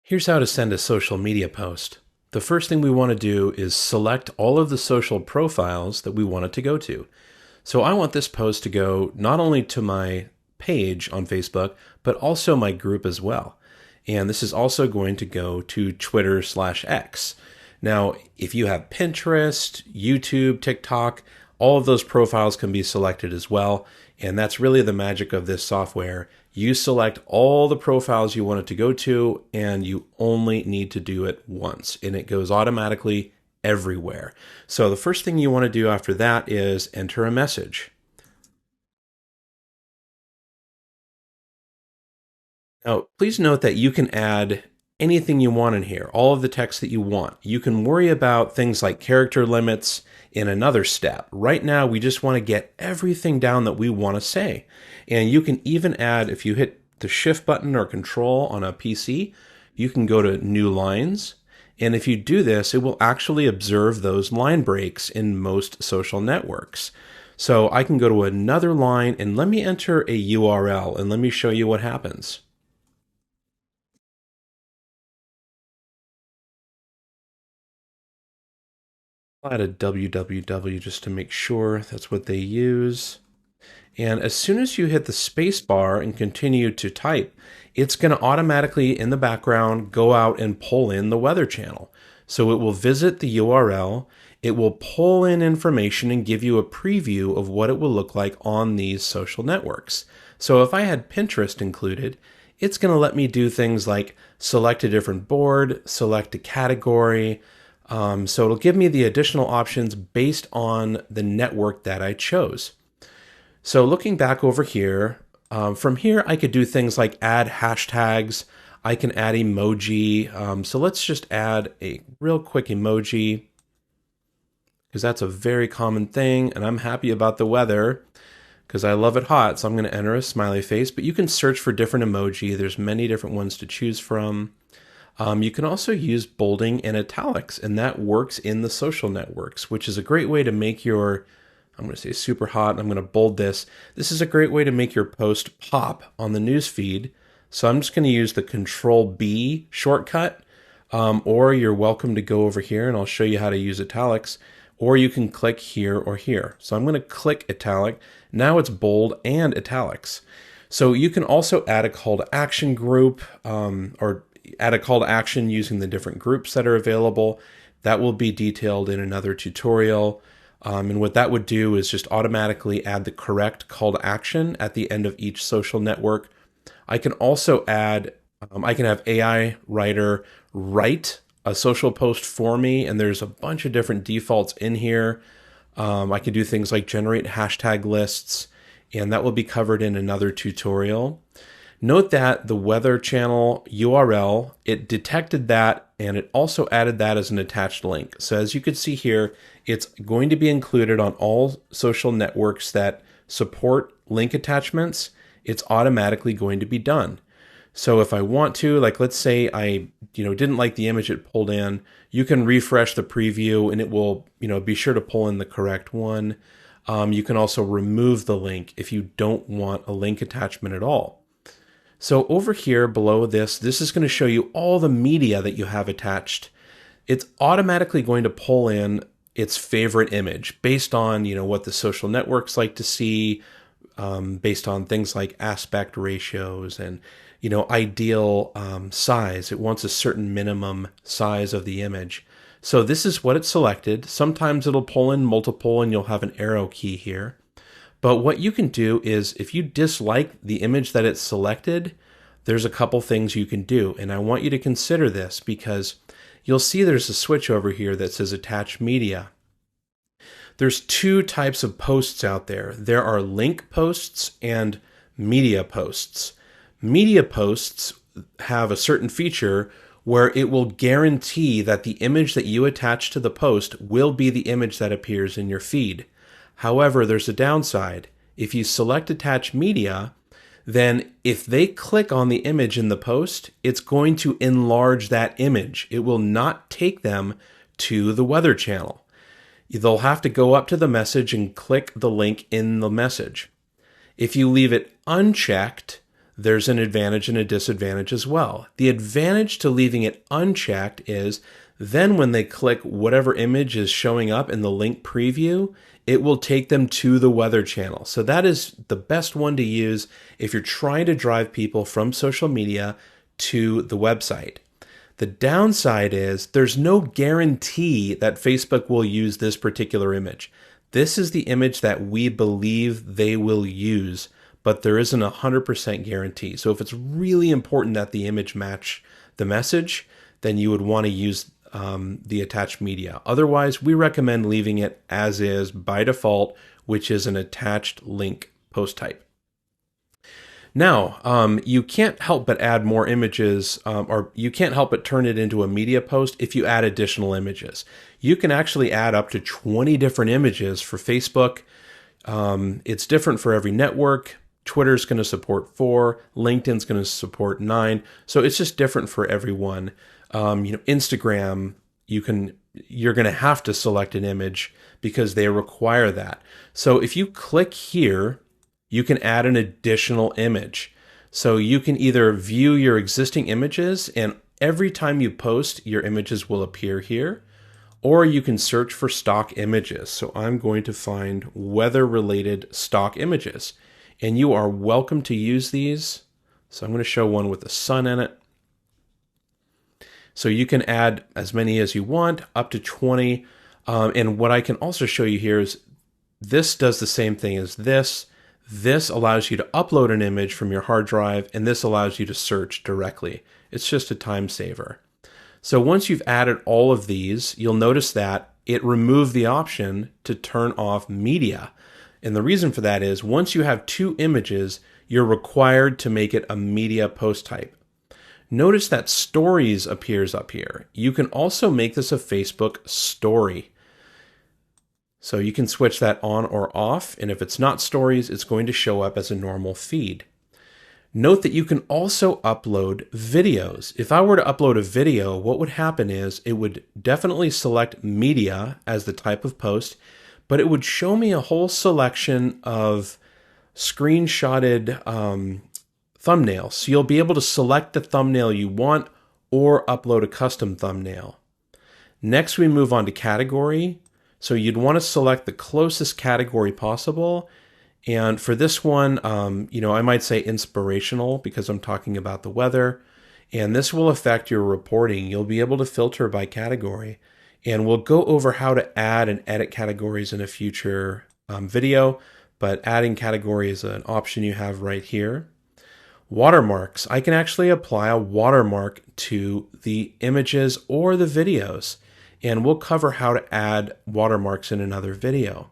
Here's how to send a social media post. The first thing we want to do is select all of the social profiles that we want it to go to. So I want this post to go not only to my page on Facebook, but also my group as well. And this is also going to go to Twitter/X. Now, if you have Pinterest, YouTube, TikTok, all of those profiles can be selected as well. And that's really the magic of this software. You select all the profiles you want it to go to, and you only need to do it once, and it goes automatically everywhere. So the first thing you want to do after that is enter a message. Now, please note that you can add anything you want in here, all of the text that you want. You can worry about things like character limits in another step. Right now, we just want to get everything down that we want to say. And you can even add, if you hit the Shift button or Control on a PC, you can go to New Lines. And if you do this, it will actually observe those line breaks in most social networks. So I can go to another line and let me enter a URL and let me show you what happens. I'll add a www just to make sure that's what they use. And as soon as you hit the space bar and continue to type, it's going to automatically in the background go out and pull in the Weather Channel. So it will visit the URL, it will pull in information and give you a preview of what it will look like on these social networks. So if I had Pinterest included, it's going to let me do things like select a different board, select a category. So it'll give me the additional options based on the network that I chose. So looking back over here, from here I could do things like add hashtags, I can add emoji. So let's just add a real quick emoji, because that's a very common thing, and I'm happy about the weather because I love it hot, so I'm going to enter a smiley face. But you can search for different emoji. There's many different ones to choose from. You can also use bolding and italics, and that works in the social networks, which is a great way to make your, I'm going to say super hot, and I'm going to bold this. This is a great way to make your post pop on the news feed. So I'm just going to use the Control B shortcut, or you're welcome to go over here and I'll show you how to use italics, or you can click here or here. So I'm going to click italic. Now it's bold and italics. So you can also add a call to action group, or add a call to action using the different groups that are available. That will be detailed in another tutorial. And what that would do is just automatically add the correct call to action at the end of each social network. I can also add, I can have AI Writer write a social post for me, and there's a bunch of different defaults in here. I can do things like generate hashtag lists, and that will be covered in another tutorial. Note that the Weather Channel URL, it detected that, and it also added that as an attached link. So as you can see here, it's going to be included on all social networks that support link attachments. It's automatically going to be done. So if I want to, like let's say I didn't like the image it pulled in, you can refresh the preview and it will be sure to pull in the correct one. You can also remove the link if you don't want a link attachment at all. So over here below this is going to show you all the media that you have attached. It's automatically going to pull in its favorite image based on what the social networks like to see, based on things like aspect ratios and ideal size. It wants a certain minimum size of the image. So this is what it selected. Sometimes it'll pull in multiple and you'll have an arrow key here. But what you can do is if you dislike the image that it's selected, there's a couple things you can do. And I want you to consider this because you'll see there's a switch over here that says attach media. There's two types of posts out there. There are link posts and media posts. Media posts have a certain feature where it will guarantee that the image that you attach to the post will be the image that appears in your feed. However, there's a downside. If you select attach media, then if they click on the image in the post, it's going to enlarge that image. It will not take them to the Weather Channel. They'll have to go up to the message and click the link in the message. If you leave it unchecked, there's an advantage and a disadvantage as well. The advantage to leaving it unchecked is then when they click whatever image is showing up in the link preview, it will take them to the Weather Channel. So that is the best one to use if you're trying to drive people from social media to the website. The downside is there's no guarantee that Facebook will use this particular image. This is the image that we believe they will use, but there isn't a 100% guarantee. So if it's really important that the image match the message, then you would want to use the attached media. Otherwise, we recommend leaving it as is by default, which is an attached link post type. Now, you can't help but add more images, or you can't help but turn it into a media post if you add additional images. You can actually add up to 20 different images for Facebook. It's different for every network. Twitter's going to support 4, LinkedIn's going to support 9. So it's just different for everyone. Instagram, you're going to have to select an image because they require that. So if you click here, you can add an additional image. So you can either view your existing images, and every time you post, your images will appear here, or you can search for stock images. So I'm going to find weather-related stock images, and you are welcome to use these. So I'm going to show one with the sun in it. So you can add as many as you want, up to 20. And what I can also show you here is this does the same thing as this. This allows you to upload an image from your hard drive, and this allows you to search directly. It's just a time saver. So once you've added all of these, you'll notice that it removed the option to turn off media. And the reason for that is once you have 2 images, you're required to make it a media post type. Notice that stories appears up here. You can also make this a Facebook story. So you can switch that on or off, and if it's not stories, it's going to show up as a normal feed. Note that you can also upload videos. If I were to upload a video, what would happen is it would definitely select media as the type of post, but it would show me a whole selection of screenshotted thumbnails. So you'll be able to select the thumbnail you want or upload a custom thumbnail. Next, we move on to category. So you'd want to select the closest category possible. And for this one, I might say inspirational because I'm talking about the weather. And this will affect your reporting. You'll be able to filter by category. And we'll go over how to add and edit categories in a future video. But adding category is an option you have right here. Watermarks. I can actually apply a watermark to the images or the videos. And we'll cover how to add watermarks in another video.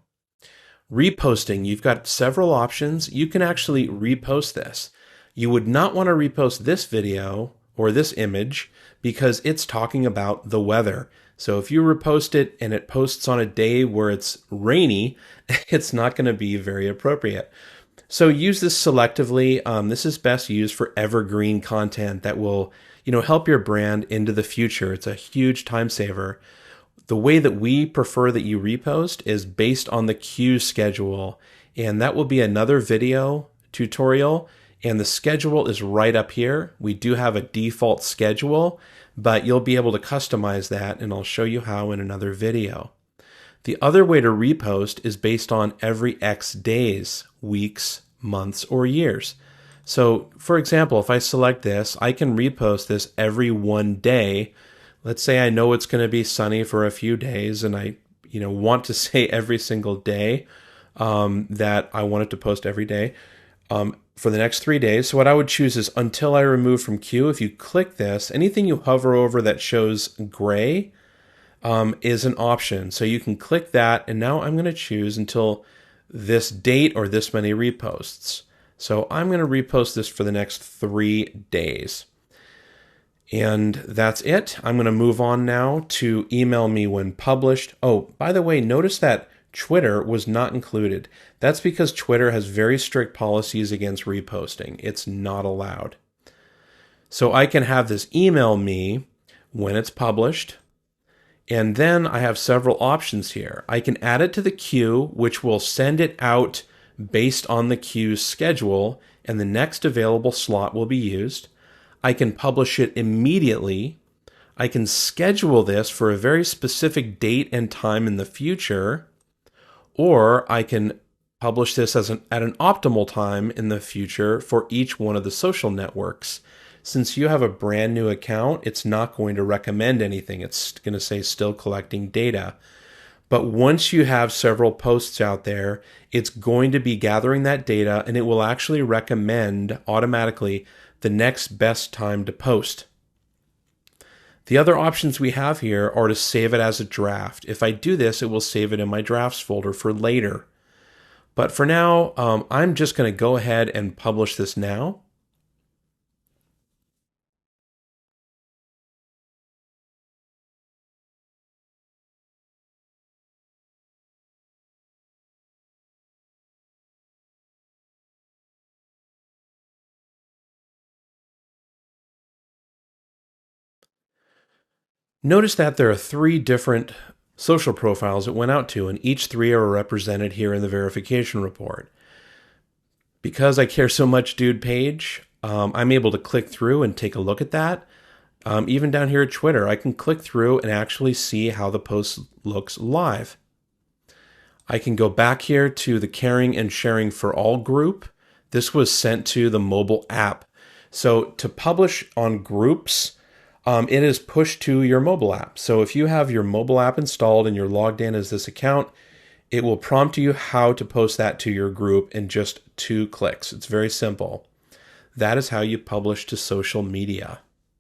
Reposting, you've got several options. You can actually repost this. You would not want to repost this video or this image because it's talking about the weather. So if you repost it and it posts on a day where it's rainy, it's not going to be very appropriate. So use this selectively. This is best used for evergreen content that will, help your brand into the future. It's a huge time saver. The way that we prefer that you repost is based on the queue schedule, and that will be another video tutorial, and the schedule is right up here. We do have a default schedule, but you'll be able to customize that, and I'll show you how in another video. The other way to repost is based on every X days, weeks, months, or years. So, for example, if I select this, I can repost this every 1 day. Let's say I know it's going to be sunny for a few days, and I, want to say every single day that I want it to post every day for the next 3 days. So what I would choose is until I remove from queue. If you click this, anything you hover over that shows gray is an option. So you can click that, and now I'm going to choose until this date or this many reposts. So I'm going to repost this for the next 3 days. And that's it. I'm going to move on now to email me when published. Oh, by the way, notice that Twitter was not included. That's because Twitter has very strict policies against reposting. It's not allowed. So I can have this email me when it's published. And then I have several options here. I can add it to the queue, which will send it out based on the queue's schedule. and the next available slot will be used. I can publish it immediately. I can schedule this for a very specific date and time in the future, or I can publish this at an optimal time in the future for each one of the social networks. Since you have a brand new account, it's not going to recommend anything. It's going to say still collecting data. But once you have several posts out there, it's going to be gathering that data, and it will actually recommend automatically the next best time to post. The other options we have here are to save it as a draft. If I do this, it will save it in my drafts folder for later. But for now, I'm just going to go ahead and publish this now. Notice that there are 3 different social profiles it went out to, and each 3 are represented here in the verification report. Because I care so much, Dude Page, I'm able to click through and take a look at that. Even down here at Twitter, I can click through and actually see how the post looks live. I can go back here to the Caring and Sharing for All group. This was sent to the mobile app. So to publish on groups, it is pushed to your mobile app. So if you have your mobile app installed and you're logged in as this account, it will prompt you how to post that to your group in just 2 clicks. It's very simple. That is how you publish to social media.